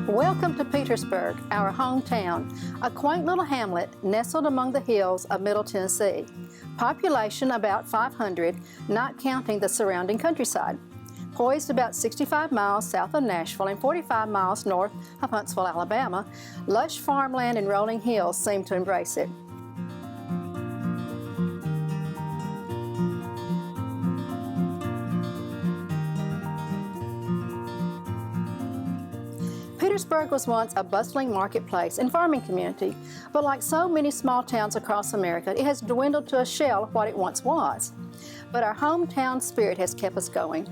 Welcome to Petersburg, our hometown, a quaint little hamlet nestled among the hills of Middle Tennessee. Population about 500, not counting the surrounding countryside. Poised about 65 miles south of Nashville and 45 miles north of Huntsville, Alabama, lush farmland and rolling hills seem to embrace it. Petersburg was once a bustling marketplace and farming community, but like so many small towns across America, it has dwindled to a shell of what it once was. But our hometown spirit has kept us going.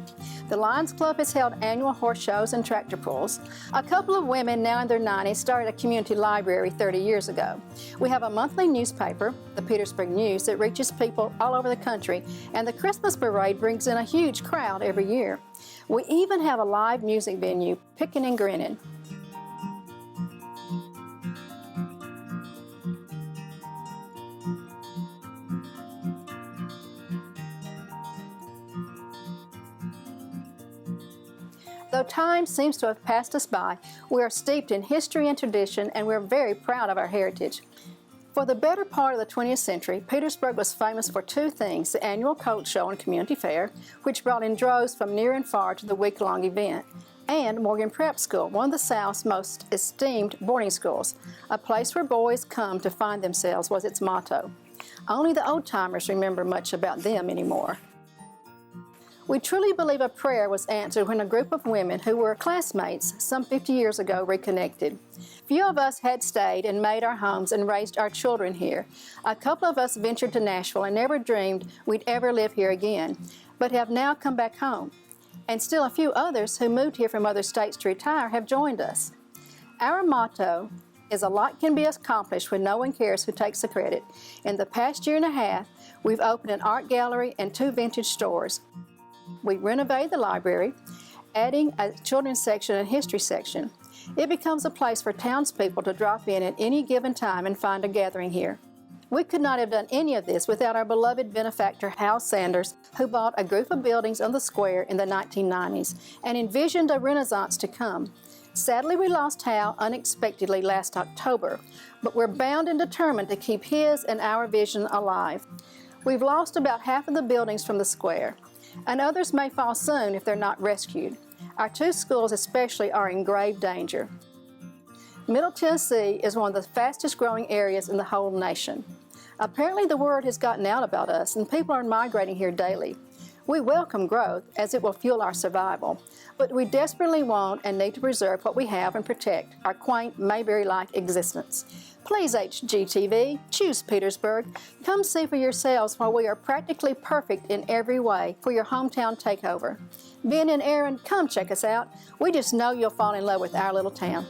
The Lions Club has held annual horse shows and tractor pulls. A couple of women now in their 90s started a community library 30 years ago. We have a monthly newspaper, the Petersburg News, that reaches people all over the country, and the Christmas parade brings in a huge crowd every year. We even have a live music venue, Pickin' and Grinnin'. Though time seems to have passed us by, we are steeped in history and tradition, and we're very proud of our heritage. For the better part of the 20th century, Petersburg was famous for two things: the annual colt show and community fair, which brought in droves from near and far to the week-long event, and Morgan Prep School, one of the South's most esteemed boarding schools. A place where boys come to find themselves was its motto. Only the old-timers remember much about them anymore. We truly believe a prayer was answered when a group of women who were classmates some 50 years ago reconnected. Few of us had stayed and made our homes and raised our children here. A couple of us ventured to Nashville and never dreamed we'd ever live here again, but have now come back home. And still a few others who moved here from other states to retire have joined us. Our motto is a lot can be accomplished when no one cares who takes the credit. In the past year and a half, we've opened an art gallery and 2 vintage stores. We renovated the library, adding a children's section and history section. It becomes a place for townspeople to drop in at any given time and find a gathering here. We could not have done any of this without our beloved benefactor, Hal Sanders, who bought a group of buildings on the square in the 1990s and envisioned a renaissance to come. Sadly, we lost Hal unexpectedly last October, but we're bound and determined to keep his and our vision alive. We've lost about half of the buildings from the square, and others may fall soon if they're not rescued. Our 2 schools especially are in grave danger. Middle Tennessee is one of the fastest growing areas in the whole nation. Apparently the word has gotten out about us and people are migrating here daily. We welcome growth as it will fuel our survival, but we desperately want and need to preserve what we have and protect our quaint Mayberry-like existence. Please, HGTV, choose Petersburg. Come see for yourselves why we are practically perfect in every way for your hometown takeover. Ben and Aaron, come check us out. We just know you'll fall in love with our little town.